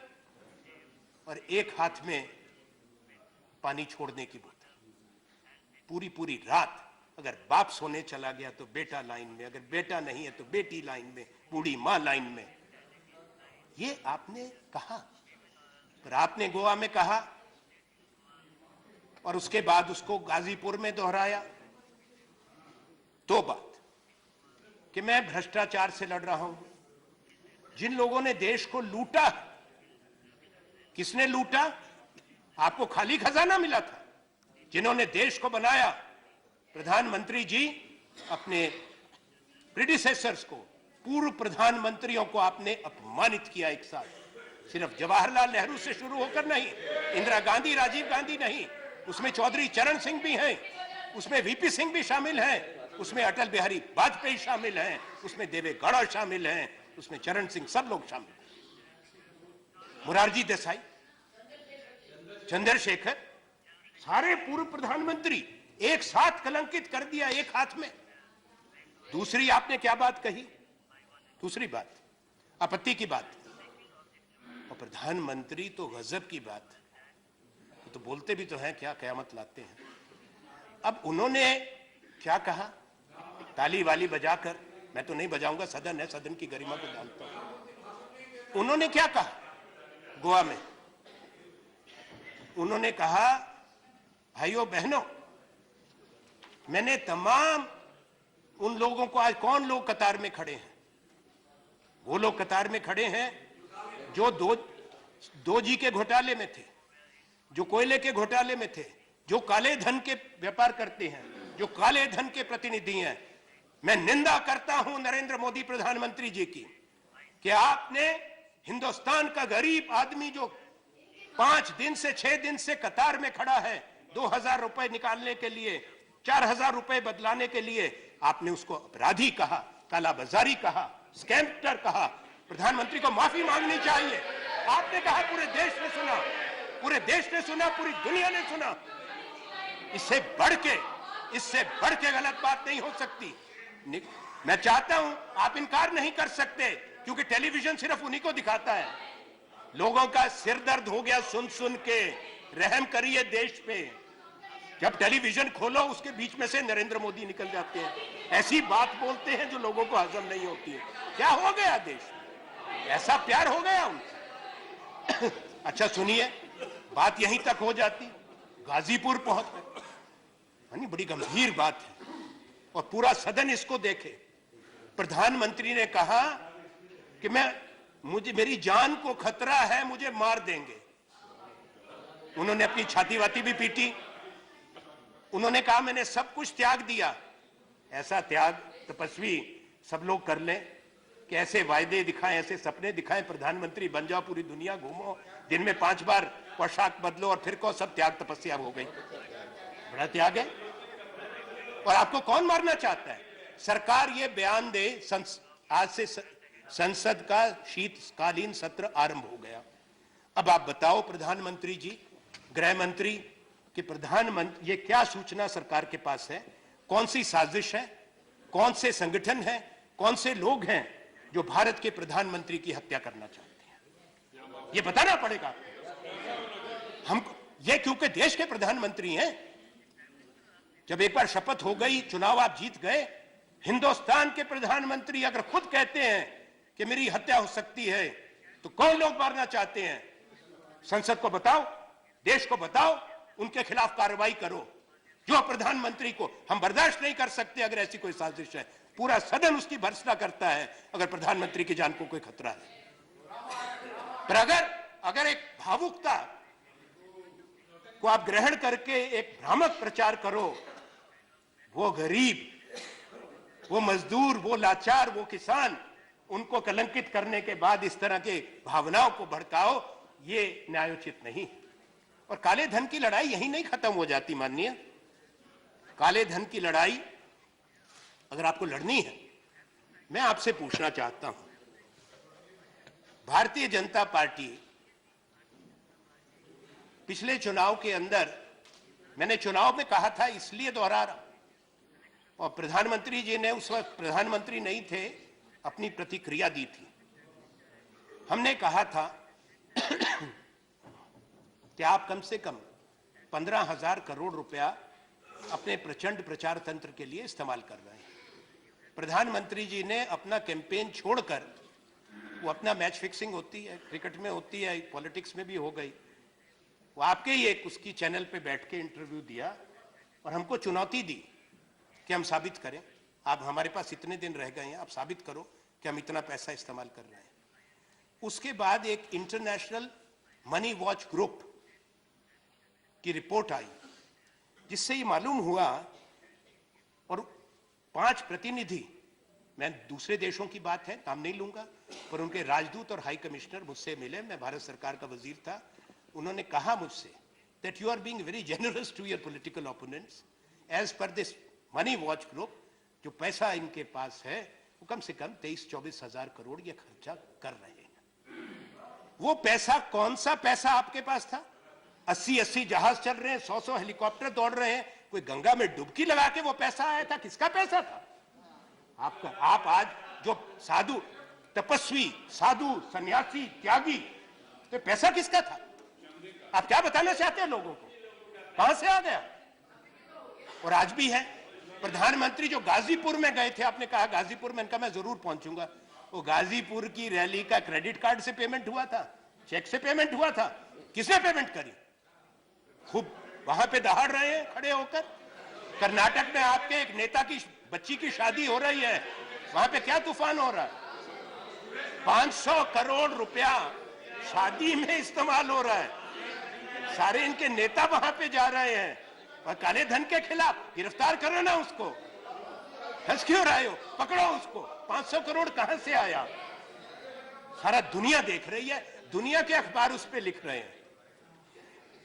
और एक हाथ में पानी छोड़ने की बोतल, पूरी पूरी रात। अगर बाप सोने चला गया तो बेटा लाइन में, अगर बेटा नहीं है तो बेटी लाइन में, बूढ़ी मां लाइन में। ये आपने कहा, पर आपने गोवा में कहा और उसके बाद उसको गाजीपुर में दोहराया। 2 बात कि मैं भ्रष्टाचार से लड़ रहा हूं। जिन लोगों ने देश को लूटा, किसने लूटा? आपको खाली खजाना मिला था। जिन्होंने देश को बनाया, प्रधानमंत्री जी अपने प्रीडिसेसर्स को, पूर्व प्रधानमंत्रियों को आपने अपमानित किया एक साथ। सिर्फ जवाहरलाल नेहरू से शुरू होकर नहीं, इंदिरा गांधी, राजीव गांधी नहीं, उसमें चौधरी चरण सिंह भी हैं, उसमें वीपी सिंह भी शामिल हैं, उसमें अटल बिहारी वाजपेयी शामिल हैं, उसमें देवे गौड़ा शामिल हैं, उसमें चरण सिंह, सब लोग शामिल हैं। मोरारजी देसाई, चंद्रशेखर, सारे पूर्व प्रधानमंत्री एक साथ कलंकित कर दिया एक हाथ में। दूसरी आपने क्या बात कही? दूसरी बात आपत्ति की बात, और प्रधानमंत्री तो गजब की बात, तो बोलते भी तो हैं क्या कयामत लाते हैं। अब उन्होंने क्या कहा? ताली वाली बजाकर, मैं तो नहीं बजाऊंगा, सदन है, सदन की गरिमा को जानता हूं। उन्होंने क्या कहा गोवा में? उन्होंने कहा, भाइयों बहनों, मैंने तमाम उन लोगों को, आज कौन लोग कतार में खड़े हैं? वो लोग कतार में खड़े हैं जो 2G के घोटाले में थे, जो कोयले के घोटाले में थे, जो काले धन के व्यापार करते हैं, जो काले धन के प्रतिनिधि हैं। मैं निंदा करता हूं नरेंद्र मोदी प्रधानमंत्री जी की कि आपने हिंदुस्तान का गरीब आदमी जो 5 दिन से 6 दिन से कतार में खड़ा है 2000 रुपए निकालने के लिए, 4000 रुपए बदलाने के लिए, आपने उसको अपराधी कहा, कालाबाजारी कहा, स्कैमर कहा। प्रधानमंत्री को माफी मांगनी चाहिए। आपने कहा, पूरे देश ने सुना, पूरे देश ने सुना, पूरी दुनिया ने सुना। इससे बढ़ के गलत बात नहीं हो सकती। मैं चाहता हूं, आप इनकार नहीं कर सकते, क्योंकि टेलीविजन सिर्फ उन्हीं को दिखाता है। लोगों का सिर दर्द हो गया सुन सुन के, रहम करिए देश पे। जब टेलीविजन खोलो उसके बीच में से नरेंद्र मोदी निकल जाते हैं, ऐसी बात बोलते हैं जो लोगों को हजम नहीं होती है। क्या हो गया देश में? ऐसा प्यार हो गया उनसे। अच्छा सुनिए, बात यहीं तक हो जाती, गाजीपुर पहुंच गए, यानी बड़ी गंभीर बात है और पूरा सदन इसको देखे। प्रधानमंत्री ने कहा कि मेरी जान को खतरा है, मुझे मार देंगे। उन्होंने अपनी छाती वाती भी पीटी। उन्होंने कहा, मैंने सब कुछ त्याग दिया। ऐसा त्याग तपस्वी सब लोग कर लें कि ऐसे वायदे दिखाएं, ऐसे सपने दिखाएं, प्रधानमंत्री बन जाओ, पूरी दुनिया घूमो, दिन में 5 बार पोशाक बदलो और फिर को सब त्याग तपस्या हो गई। बड़ा त्याग है। और आपको कौन मारना चाहता है? सरकार ये बयान दे, आज से संसद का शीतकालीन सत्र आरंभ हो गया। अब आप बताओ प्रधानमंत्री जी, गृह मंत्री, कि प्रधानमंत्री ये क्या सूचना सरकार के पास है? कौन सी साजिश है? कौन से संगठन है? कौन से लोग हैं जो भारत के प्रधानमंत्री की हत्या करना चाहते हैं? ये बताना पड़ेगा हमको। ये क्योंकि देश के प्रधानमंत्री हैं। जब एक बार शपथ हो गई, चुनाव आप जीत गए, हिंदुस्तान के प्रधानमंत्री अगर खुद कहते हैं कि मेरी हत्या हो सकती है, तो कौन लोग मारना चाहते हैं? संसद को बताओ, देश को बताओ, उनके खिलाफ कार्रवाई करो। जो प्रधानमंत्री को हम बर्दाश्त नहीं कर सकते अगर ऐसी कोई साजिश है। पूरा सदन उसकी भर्त्सना करता है अगर प्रधानमंत्री की जान को कोई खतरा है। पर अगर एक भावुकता को आप ग्रहण करके एक भ्रामक प्रचार करो, वो गरीब, वो मजदूर, वो लाचार, वो किसान, उनको कलंकित करने के बाद इस तरह के भावनाओं को भड़काओ, ये न्यायोचित नहीं। और काले धन की लड़ाई यही नहीं खत्म हो जाती माननीय। काले धन की लड़ाई अगर आपको लड़नी है, मैं आपसे पूछना चाहता हूं, भारतीय जनता पार्टी पिछले चुनाव के अंदर, मैंने चुनाव में कहा था इसलिए दोहरा रहा, और प्रधानमंत्री जी ने उस वक्त प्रधानमंत्री नहीं थे, अपनी प्रतिक्रिया दी थी। हमने कहा था कि आप कम से कम 15,000 करोड़ रुपया अपने प्रचंड प्रचार तंत्र के लिए इस्तेमाल कर रहे हैं। प्रधानमंत्री जी ने अपना कैंपेन छोड़कर, वो अपना मैच फिक्सिंग होती है, क्रिकेट में होती है, पॉलिटिक्स में भी हो गई, वो आपके ही एक उसकी चैनल पे बैठ के इंटरव्यू दिया और हमको चुनौती दी कि हम साबित करें, आप हमारे पास इतने दिन रह गए हैं, आप साबित करो कि हम इतना पैसा इस्तेमाल कर रहे हैं। उसके बाद एक इंटरनेशनल मनी वॉच ग्रुप की रिपोर्ट आई, जिससे ये मालूम हुआ, और 5 प्रतिनिधि, मैं दूसरे देशों की बात है, नाम नहीं लूंगा, पर उनके राजदूत और हाई कमिश्नर मुझसे मिले, मैं भारत सरकार का वजीर था, उन्होंने कहा मुझसे that you are being very generous to your political opponents. As per this money watch group, जो पैसा इनके पास है वो कम से कम 23-24 हजार करोड़ ये खर्चा कर रहे हैं। वो पैसा कौन सा पैसा आपके पास था? 80-80 जहाज चल रहे हैं, 100-100 हेलीकॉप्टर दौड़ रहे हैं, कोई गंगा में डुबकी लगा के वो पैसा आया था? किसका पैसा था आपका? आप आज जो साधु, तपस्वी, साधु, सन्यासी, त्यागी, तो पैसा किसका था? आप क्या बताना चाहते हैं लोगों को? कहां से आ गया? और आज भी है। प्रधानमंत्री जो गाजीपुर में गए थे, आपने कहा गाजीपुर में, इनका मैं जरूर पहुंचूंगा, वो गाजीपुर की रैली का क्रेडिट कार्ड से पेमेंट हुआ था, चेक से पेमेंट हुआ था? किसने पेमेंट करी? खूब वहां पे दहाड़ रहे हैं खड़े होकर। कर्नाटक में आपके एक नेता की बच्ची की शादी हो रही है, वहां पे क्या तूफान हो रहा है? 500 करोड़ रुपया शादी में इस्तेमाल हो रहा है, सारे इनके नेता वहां पे जा रहे हैं, और काले धन के खिलाफ गिरफ्तार करो ना उसको। हंस क्यों रहे हो? पकड़ो उसको। 500 करोड़ कहां से आया? सारा दुनिया देख रही है, दुनिया के अखबार उस पे लिख रहे हैं।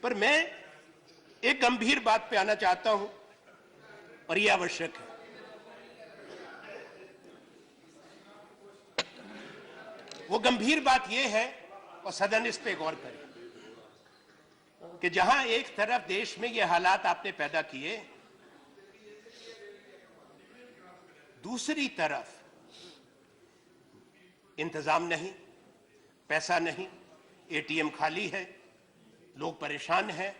पर मैं एक गंभीर बात पे आना चाहता हूं, और यह आवश्यक है। वो गंभीर बात यह है, और सदन इस पे गौर करे, कि जहां एक तरफ देश में ये हालात आपने पैदा किए, दूसरी तरफ इंतजाम नहीं, पैसा नहीं, एटीएम खाली है, लोग परेशान हैं।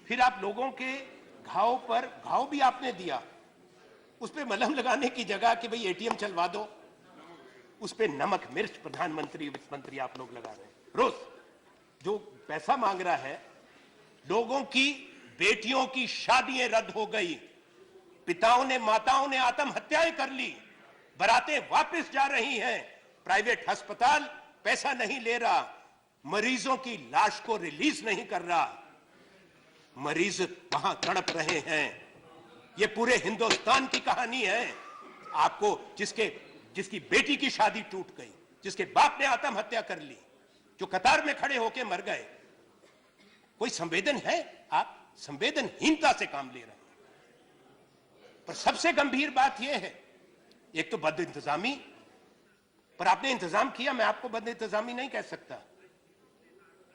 फिर आप लोगों के घाव पर घाव भी आपने दिया, उस पे मलहम लगाने की जगह कि भाई एटीएम चलवा दो, उस पे नमक मिर्च प्रधानमंत्री, वित्त मंत्री आप लोग लगा रहे हैं। रोज जो पैसा मांग रहा है, लोगों की बेटियों की शादियां रद्द हो गई, पिताओं ने, माताओं ने आत्महत्याएं कर ली, बरातें वापस जा रही हैं, प्राइवेट अस्पताल पैसा नहीं ले रहा, मरीजों की लाश को रिलीज नहीं कर रहा, मरीज वहां तड़प रहे हैं। ये पूरे हिंदुस्तान की कहानी है। आपको जिसकी बेटी की शादी टूट गई, जिसके बाप ने आत्महत्या कर ली, जो कतार में खड़े होकर मर गए, कोई संवेदन है? आप संवेदनहीनता से काम ले रहे हैं। पर सबसे गंभीर बात यह है, एक तो बद इंतजामी, पर आपने इंतजाम किया, मैं आपको बद इंतजामी नहीं कह सकता,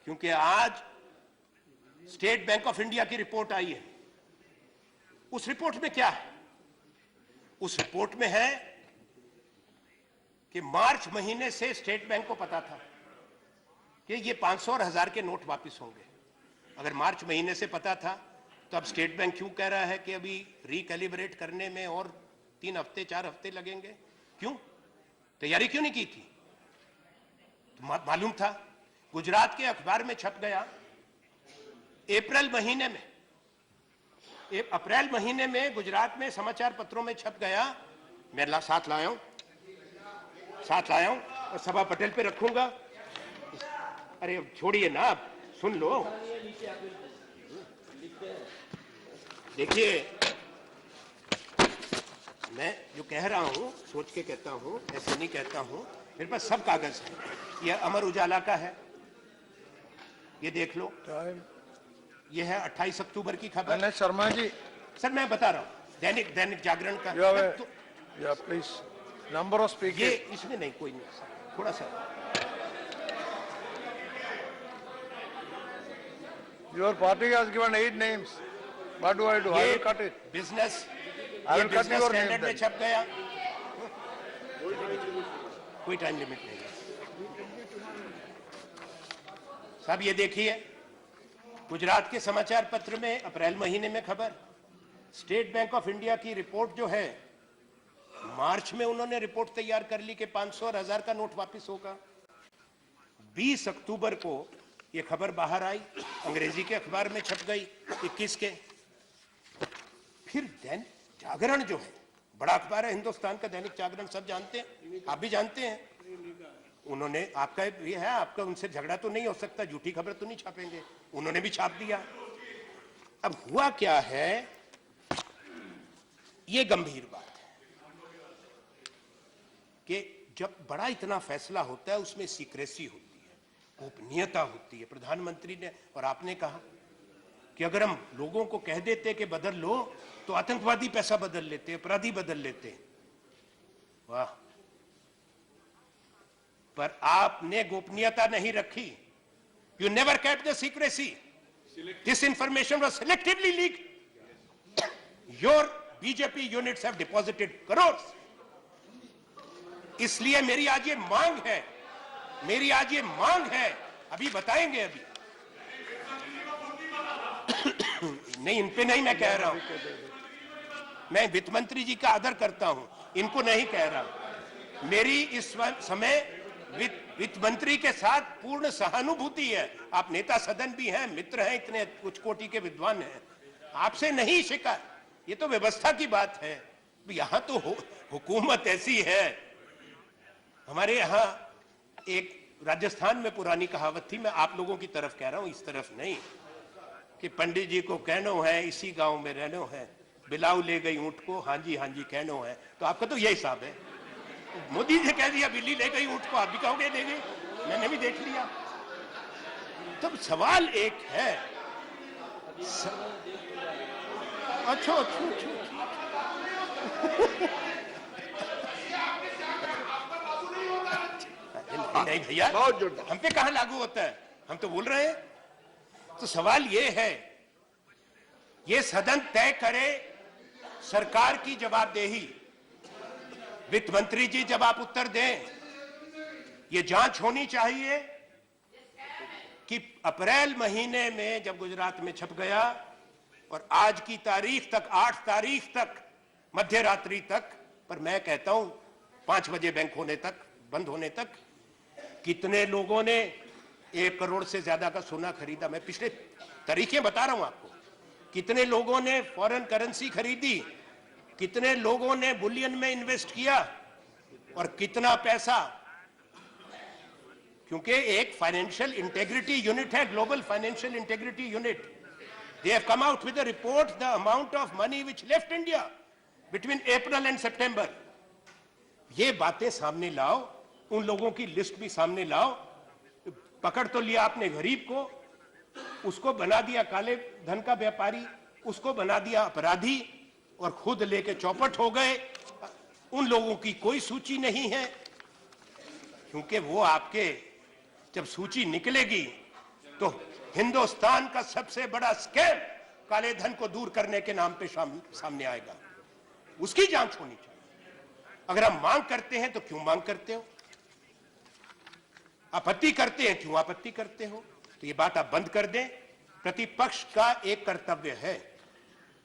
क्योंकि आज स्टेट बैंक ऑफ इंडिया की रिपोर्ट आई है। उस रिपोर्ट में क्या है? उस रिपोर्ट में है कि मार्च महीने से स्टेट बैंक को पता था कि ये 500 और 1000 के नोट वापस होंगे। अगर मार्च महीने से पता था, तो अब स्टेट बैंक क्यों कह रहा है कि अभी रिकैलिब्रेट करने में और 3 हफ्ते 4 हफ्ते लगेंगे? क्यों? तैयारी क्यों नहीं की थी? तो मालूम था। गुजरात के अखबार में छप गया अप्रैल महीने में गुजरात में समाचार पत्रों में छप गया। मैं साथ लाया हूं और सभा पटेल पे रखूंगा। अरे अब छोड़िए ना, आप सुन लो। देखिए, मैं जो कह रहा हूं सोच के कहता हूं, ऐसे नहीं कहता हूं। मेरे पास सब कागज है। यह अमर उजाला का है, ये देख लो। ये है 28 अक्टूबर की खबर। Ganesh Sharma ji, सर मैं बता रहा हूं, दैनिक जागरण का। you have a, तो yeah, please, number of ये speakers. इसमें नहीं, कोई नहीं, थोड़ा सा। Your party has given 8 names. What do I do? I ये will cut it. Business, I ये will cut business your name standard में then. छप गया। कोई टाइम लिमिट नहीं है साहब। ये देखिए, गुजरात के समाचार पत्र में अप्रैल महीने में खबर, स्टेट बैंक ऑफ इंडिया की रिपोर्ट जो है, मार्च में उन्होंने रिपोर्ट तैयार कर ली कि 500 और 1000 का नोट वापस होगा। 20 अक्टूबर को ये खबर बाहर आई, अंग्रेजी के अखबार में छप गई, 21 के। फिर दैनिक जागरण जो है, बड़ा अखबार है हिंदुस्तान का, दैनिक जागरण सब जानते हैं, आप भी जानते हैं। उन्होंने, आपका ये है, आपका उनसे झगड़ा तो नहीं हो सकता, झूठी खबर तो नहीं छापेंगे, उन्होंने भी छाप दिया। अब हुआ क्या है, ये गंभीर बात है कि जब बड़ा इतना फैसला होता है उसमें सीक्रेसी होती है, गोपनीयता होती है। प्रधानमंत्री ने और आपने कहा कि अगर हम लोगों को कह देते कि बदल लो, तो आतंकवादी पैसा बदल लेते, अपराधी बदल लेते। वाह, पर आपने गोपनीयता नहीं रखी। You never kept the secrecy. This information was selectively leaked. Your BJP units have deposited crore. इसलिए मेरी आज ये मांग है, अभी बताएंगे, अभी नहीं, इन पे नहीं मैं कह रहा हूं, मैं वित्त मंत्री जी का आदर करता हूं, इनको नहीं कह रहा। मेरी इस समय वित्त मंत्री के साथ पूर्ण सहानुभूति है। आप नेता सदन भी हैं, मित्र हैं, इतने उच्च कोटि के विद्वान हैं, आपसे नहीं शिकायत, ये तो व्यवस्था की बात है। यहां तो हुकूमत ऐसी है। हमारे यहां एक राजस्थान में पुरानी कहावत थी, मैं आप लोगों की तरफ कह रहा हूं, इस तरफ नहीं, कि पंडित जी को कहनो है इसी गांव में रहनो है, बिलाऊ ले गई ऊंट को, हाँ जी कहनो है। तो आपका तो यही हिसाब है। मोदी ने कह दिया बिल्ली ले गई ऊंट को, आप भी कहोगे ले गई, मैंने भी देख लिया। तब सवाल एक है, अच्छा नहीं भैया, हम पे कहां लागू होता है, हम तो बोल रहे हैं। तो सवाल ये है, ये सदन तय करे सरकार की जवाबदेही। वित्त मंत्री जी जब आप उत्तर दें, ये जांच होनी चाहिए कि अप्रैल महीने में जब गुजरात में छप गया और आज की तारीख तक, 8 तारीख तक, मध्य रात्रि तक, पर मैं कहता हूं 5 बजे बैंक होने तक, बंद होने तक, कितने लोगों ने 1 करोड़ से ज्यादा का सोना खरीदा। मैं पिछले तारीखें बता रहा हूं आपको। कितने लोगों ने फॉरेन करेंसी खरीदी, कितने लोगों ने बुलियन में इन्वेस्ट किया, और कितना पैसा, क्योंकि एक फाइनेंशियल इंटेग्रिटी यूनिट है, global financial integrity unit, they have come out with a report the amount of money which left India between April and September. ये बातें सामने लाओ, उन लोगों की लिस्ट भी सामने लाओ। पकड़ तो लिया आपने गरीब को, उसको बना दिया काले धन का व्यापारी, उसको बना दिया अपराधी, और खुद लेके चौपट हो गए। उन लोगों की कोई सूची नहीं है, क्योंकि वो आपके जब सूची निकलेगी तो हिंदुस्तान का सबसे बड़ा स्कैम काले धन को दूर करने के नाम पे सामने आएगा। उसकी जांच होनी चाहिए। अगर हम मांग करते हैं तो क्यों मांग करते हो, आपत्ति करते हैं क्यों आपत्ति करते हो, तो ये बात आप बंद कर दें। प्रतिपक्ष का एक कर्तव्य है,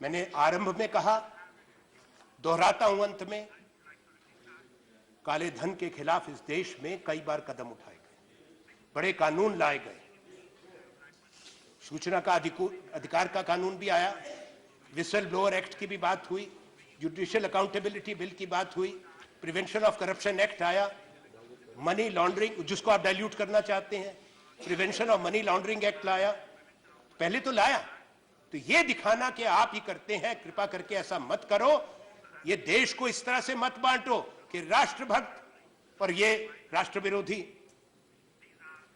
मैंने आरंभ में कहा, दोहराता हूं अंत में, काले धन के खिलाफ इस देश में कई बार कदम उठाए गए, बड़े कानून लाए गए। सूचना का अधिकार का कानून भी आया, विसल ब्लोअर एक्ट की भी बात हुई, जुडिशियल अकाउंटेबिलिटी बिल की बात हुई, प्रिवेंशन ऑफ करप्शन एक्ट आया, मनी लॉन्ड्रिंग जिसको आप डाइल्यूट करना चाहते हैं, prevention of money laundering act लाया, पहले तो लाया। तो ये दिखाना कि आप ही करते हैं, कृपा करके ऐसा मत करो। ये देश को इस तरह से मत बांटो कि राष्ट्रभक्त और ये राष्ट्र विरोधी।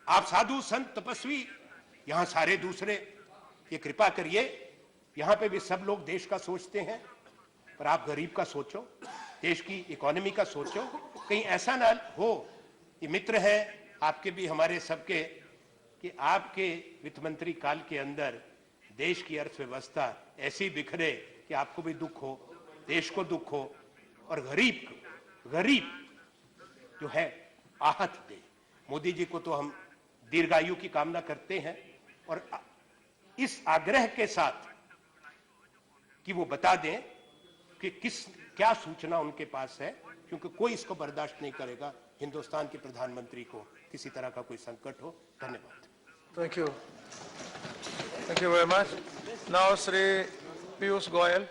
आप साधु संत तपस्वी, यहां सारे दूसरे, ये कृपा करिए। यहां पे भी सब लोग देश का सोचते हैं, पर आप गरीब का सोचो, देश की इकोनॉमी का सोचो। कहीं ऐसा ना हो, ये मित्र है आपके भी हमारे सबके, कि आपके वित्त मंत्री काल के अंदर देश की अर्थव्यवस्था ऐसी बिखरे कि आपको भी दुख हो, देश को दुख हो, और गरीब जो है आहत दे। मोदी जी को तो हम दीर्घायु की कामना करते हैं, और इस आग्रह के साथ कि वो बता दें कि क्या सूचना उनके पास है, क्योंकि कोई इसको बर्दाश्त नहीं करेगा हिंदुस्तान के प्रधानमंत्री को किसी तरह का कोई संकट हो। धन्यवाद। Thank you. Thank you very much. Now, Sri Piyush Goyal.